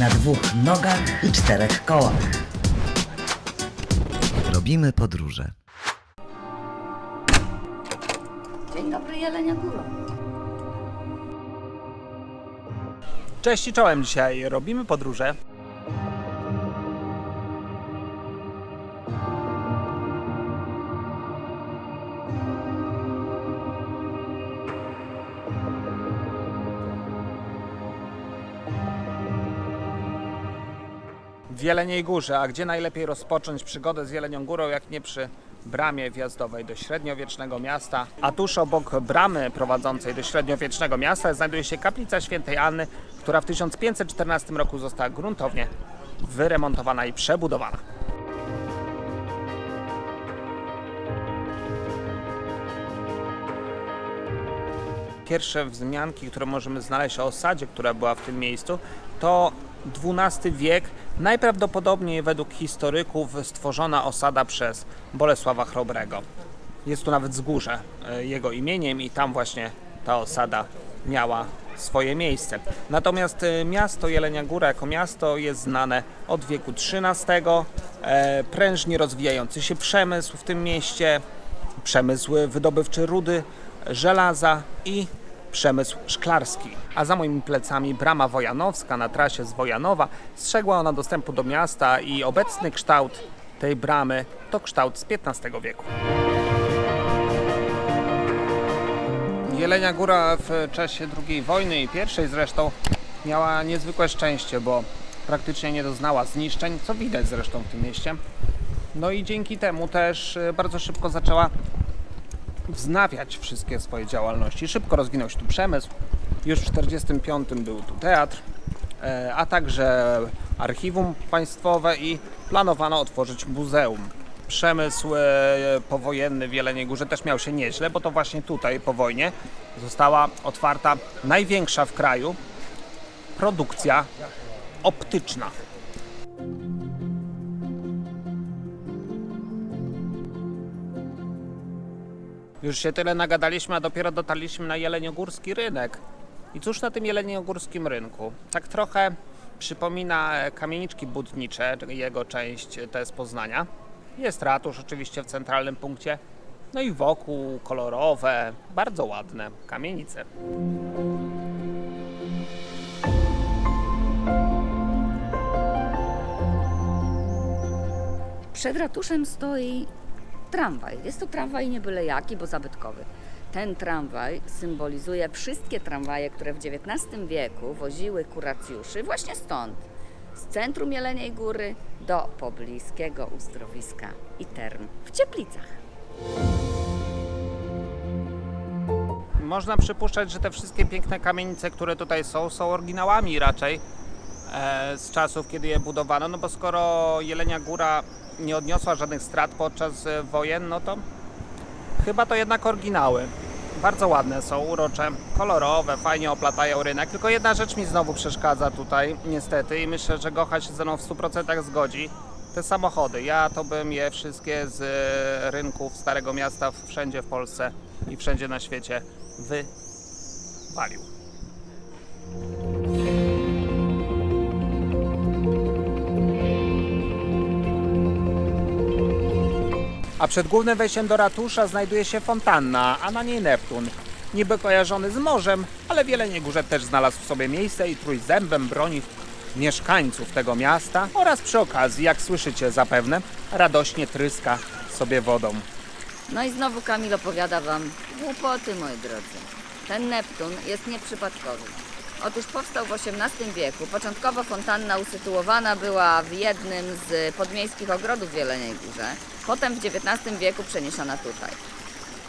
na 2 nogach i 4 kołach. Robimy podróże. Dzień dobry, Jelenia Góro. Cześć i czołem, dzisiaj robimy podróże. W Jeleniej Górze, a gdzie najlepiej rozpocząć przygodę z Jelenią Górą, jak nie przy bramie wjazdowej do średniowiecznego miasta. A tuż obok bramy prowadzącej do średniowiecznego miasta znajduje się kaplica Świętej Anny, która w 1514 roku została gruntownie wyremontowana i przebudowana. Pierwsze wzmianki, które możemy znaleźć o osadzie, która była w tym miejscu, to XII wiek. Najprawdopodobniej według historyków stworzona osada przez Bolesława Chrobrego. Jest tu nawet wzgórze jego imieniem i tam właśnie ta osada miała swoje miejsce. Natomiast miasto Jelenia Góra jako miasto jest znane od wieku XIII. Prężnie rozwijający się przemysł w tym mieście, przemysł wydobywczy rudy, żelaza i przemysł szklarski. A za moimi plecami brama wojanowska na trasie z Wojanowa. Strzegła ona dostępu do miasta i obecny kształt tej bramy to kształt z XV wieku. Jelenia Góra w czasie II wojny i pierwszej zresztą miała niezwykłe szczęście, bo praktycznie nie doznała zniszczeń, co widać zresztą w tym mieście. No i dzięki temu też bardzo szybko zaczęła wznawiać wszystkie swoje działalności. Szybko rozwinął się tu przemysł. Już w 1945 był tu teatr, a także archiwum państwowe i planowano otworzyć muzeum. Przemysł powojenny w Jeleniej Górze też miał się nieźle, bo to właśnie tutaj po wojnie została otwarta największa w kraju produkcja optyczna. Już się tyle nagadaliśmy, a dopiero dotarliśmy na jeleniogórski rynek. I cóż na tym jeleniogórskim rynku? Tak trochę przypomina kamieniczki budnicze, jego część to jest Poznania. Jest ratusz oczywiście w centralnym punkcie. No i wokół kolorowe, bardzo ładne kamienice. Przed ratuszem stoi tramwaj. Jest to tramwaj nie byle jaki, bo zabytkowy. Ten tramwaj symbolizuje wszystkie tramwaje, które w XIX wieku woziły kuracjuszy właśnie stąd, z centrum Jeleniej Góry do pobliskiego uzdrowiska i term w Cieplicach. Można przypuszczać, że te wszystkie piękne kamienice, które tutaj są oryginałami raczej z czasów, kiedy je budowano, no bo skoro Jelenia Góra nie odniosła żadnych strat podczas wojen, no to chyba to jednak oryginały. Bardzo ładne są, urocze, kolorowe, fajnie oplatają rynek. Tylko jedna rzecz mi znowu przeszkadza tutaj, niestety, i myślę, że Gocha się ze mną w 100% zgodzi. Te samochody. Ja to bym je wszystkie z rynków Starego Miasta wszędzie w Polsce i wszędzie na świecie wywalił. A przed głównym wejściem do ratusza znajduje się fontanna, a na niej Neptun. Niby kojarzony z morzem, ale w Jeleniej Górze też znalazł w sobie miejsce i trójzębem broni mieszkańców tego miasta oraz przy okazji, jak słyszycie zapewne, radośnie tryska sobie wodą. No i znowu Kamil opowiada Wam głupoty, moi drodzy. Ten Neptun jest nieprzypadkowy. Otóż powstał w XVIII wieku. Początkowo fontanna usytuowana była w jednym z podmiejskich ogrodów w Jeleniej Górze. Potem w XIX wieku przeniesiona tutaj.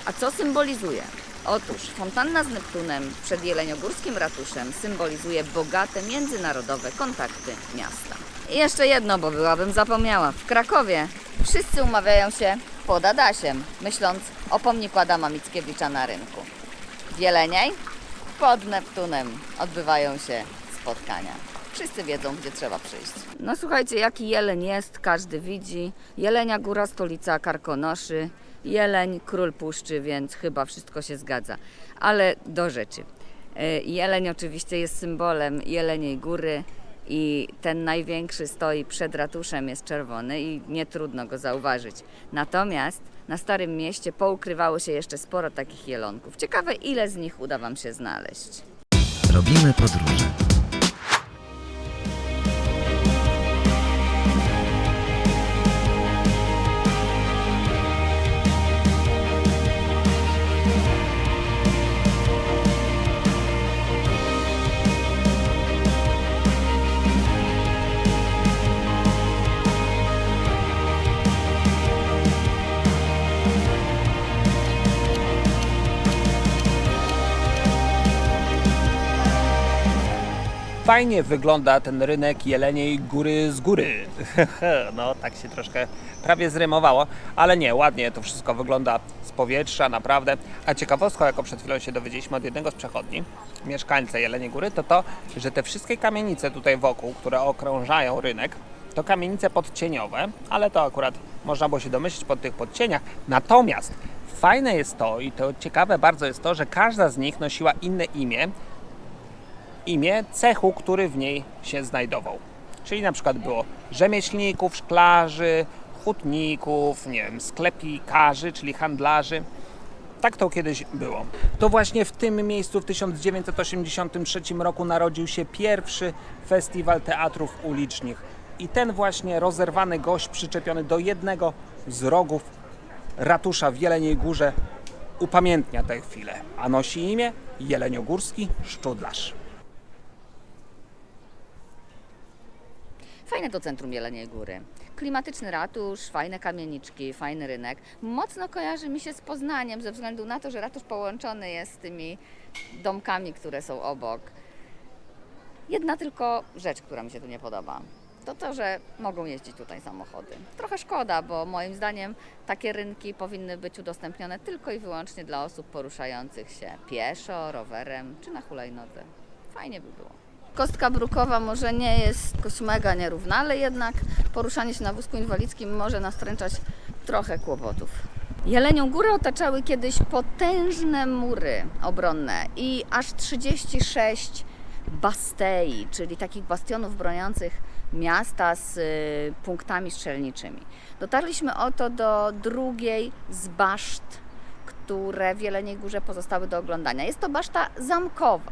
A co symbolizuje? Otóż fontanna z Neptunem przed jeleniogórskim ratuszem symbolizuje bogate międzynarodowe kontakty miasta. I jeszcze jedno, bo byłabym zapomniała. W Krakowie wszyscy umawiają się pod Adasiem, myśląc o pomniku Adama Mickiewicza na rynku. W Jeleniej pod Neptunem odbywają się spotkania. Wszyscy wiedzą, gdzie trzeba przyjść. No słuchajcie, jaki jeleń jest, każdy widzi. Jelenia Góra, stolica Karkonoszy. Jeleń, król puszczy, więc chyba wszystko się zgadza. Ale do rzeczy. Jeleń oczywiście jest symbolem Jeleniej Góry i ten największy stoi przed ratuszem, jest czerwony i nie trudno go zauważyć. Natomiast na Starym Mieście poukrywało się jeszcze sporo takich jelonków. Ciekawe, ile z nich uda Wam się znaleźć. Robimy podróże. Fajnie wygląda ten rynek Jeleniej Góry z góry. No, tak się troszkę prawie zrymowało, ale nie, ładnie to wszystko wygląda z powietrza, naprawdę. A ciekawostką, jaką przed chwilą się dowiedzieliśmy od jednego z przechodni, mieszkańca Jeleniej Góry, to, że te wszystkie kamienice tutaj wokół, które okrążają rynek, to kamienice podcieniowe, ale to akurat można było się domyślić po tych podcieniach. Natomiast fajne jest to i to ciekawe bardzo jest to, że każda z nich nosiła inne imię cechu, który w niej się znajdował. Czyli na przykład było rzemieślników, szklarzy, hutników, nie wiem, sklepikarzy, czyli handlarzy. Tak to kiedyś było. To właśnie w tym miejscu w 1983 roku narodził się pierwszy festiwal teatrów ulicznych. I ten właśnie rozerwany gość przyczepiony do jednego z rogów ratusza w Jeleniej Górze upamiętnia tę chwilę, a nosi imię Jeleniogórski Szczudlarz. Fajne to centrum Jeleniej Góry. Klimatyczny ratusz, fajne kamieniczki, fajny rynek. Mocno kojarzy mi się z Poznaniem ze względu na to, że ratusz połączony jest z tymi domkami, które są obok. Jedna tylko rzecz, która mi się tu nie podoba, to, że mogą jeździć tutaj samochody. Trochę szkoda, bo moim zdaniem takie rynki powinny być udostępnione tylko i wyłącznie dla osób poruszających się pieszo, rowerem czy na hulajnodze. Fajnie by było. Kostka brukowa może nie jest jakoś mega nierówna, ale jednak poruszanie się na wózku inwalidzkim może nastręczać trochę kłopotów. Jelenią Górę otaczały kiedyś potężne mury obronne i aż 36 bastei, czyli takich bastionów broniących miasta z punktami strzelniczymi. Dotarliśmy oto do drugiej z baszt, które w Jeleniej Górze pozostały do oglądania. Jest to baszta zamkowa.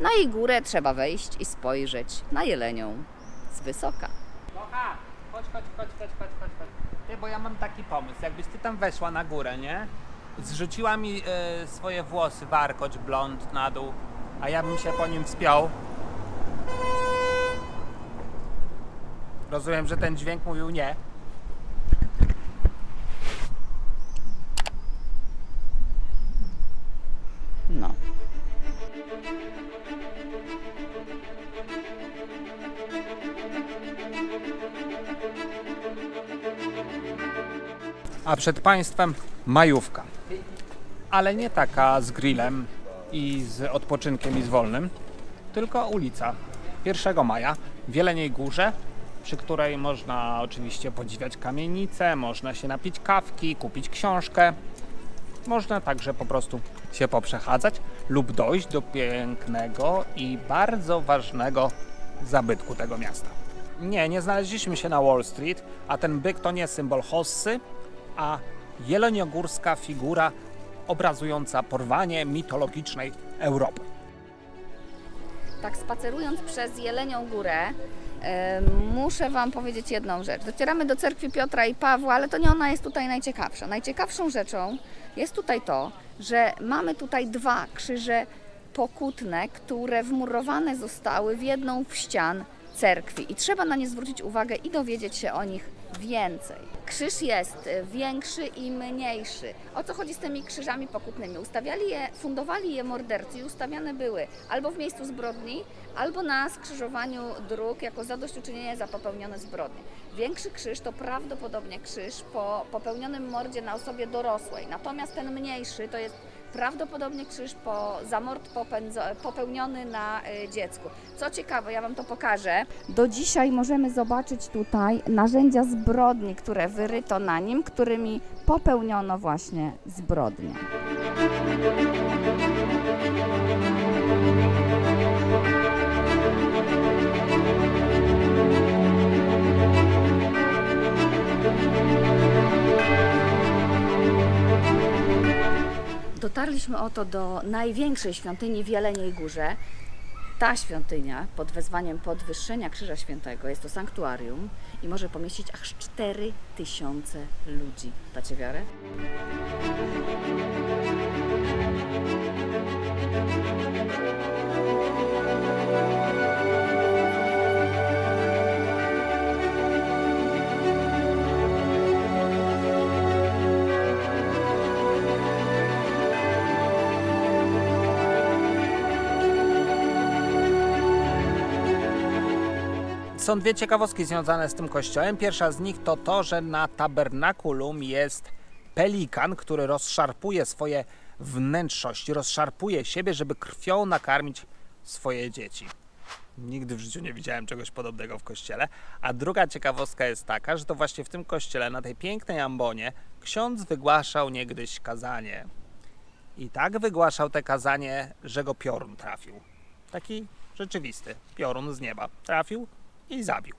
Na jej górę trzeba wejść i spojrzeć na Jelenią z wysoka. Kocha, chodź. Ty, bo ja mam taki pomysł. Jakbyś ty tam weszła na górę, nie? Zrzuciła mi swoje włosy, warkocz, blond na dół, a ja bym się po nim wspiął. Rozumiem, że ten dźwięk mówił nie. No. A przed Państwem majówka. Ale nie taka z grillem i z odpoczynkiem i z wolnym, tylko ulica 1 maja w Jeleniej Górze, przy której można oczywiście podziwiać kamienice, można się napić kawki, kupić książkę. Można także po prostu się poprzechadzać lub dojść do pięknego i bardzo ważnego zabytku tego miasta. Nie znaleźliśmy się na Wall Street, a ten byk to nie symbol hossy, a jeleniogórska figura obrazująca porwanie mitologicznej Europy. Tak spacerując przez Jelenią Górę, muszę Wam powiedzieć jedną rzecz. Docieramy do cerkwi Piotra i Pawła, ale to nie ona jest tutaj najciekawsza. Najciekawszą rzeczą jest tutaj to, że mamy tutaj dwa krzyże pokutne, które wmurowane zostały w jedną z ścian cerkwi i trzeba na nie zwrócić uwagę i dowiedzieć się o nich więcej. Krzyż jest większy i mniejszy. O co chodzi z tymi krzyżami pokutnymi? Fundowali je mordercy i ustawiane były albo w miejscu zbrodni, albo na skrzyżowaniu dróg jako zadośćuczynienie za popełnione zbrodnie. Większy krzyż to prawdopodobnie krzyż po popełnionym mordzie na osobie dorosłej, natomiast ten mniejszy to jest prawdopodobnie krzyż za mord popełniony na dziecku. Co ciekawe, ja Wam to pokażę. Do dzisiaj możemy zobaczyć tutaj narzędzia zbrodni, które wyryto na nim, którymi popełniono właśnie zbrodnię. Dotarliśmy oto do największej świątyni w Jeleniej Górze. Ta świątynia pod wezwaniem podwyższenia Krzyża Świętego jest to sanktuarium i może pomieścić aż 4000 ludzi. Dacie wiarę? Są dwie ciekawostki związane z tym kościołem. Pierwsza z nich to to, że na tabernakulum jest pelikan, który rozszarpuje swoje wnętrzności, rozszarpuje siebie, żeby krwią nakarmić swoje dzieci. Nigdy w życiu nie widziałem czegoś podobnego w kościele. A druga ciekawostka jest taka, że to właśnie w tym kościele, na tej pięknej ambonie, ksiądz wygłaszał niegdyś kazanie. I tak wygłaszał te kazanie, że go piorun trafił. Taki rzeczywisty piorun z nieba trafił i zabił.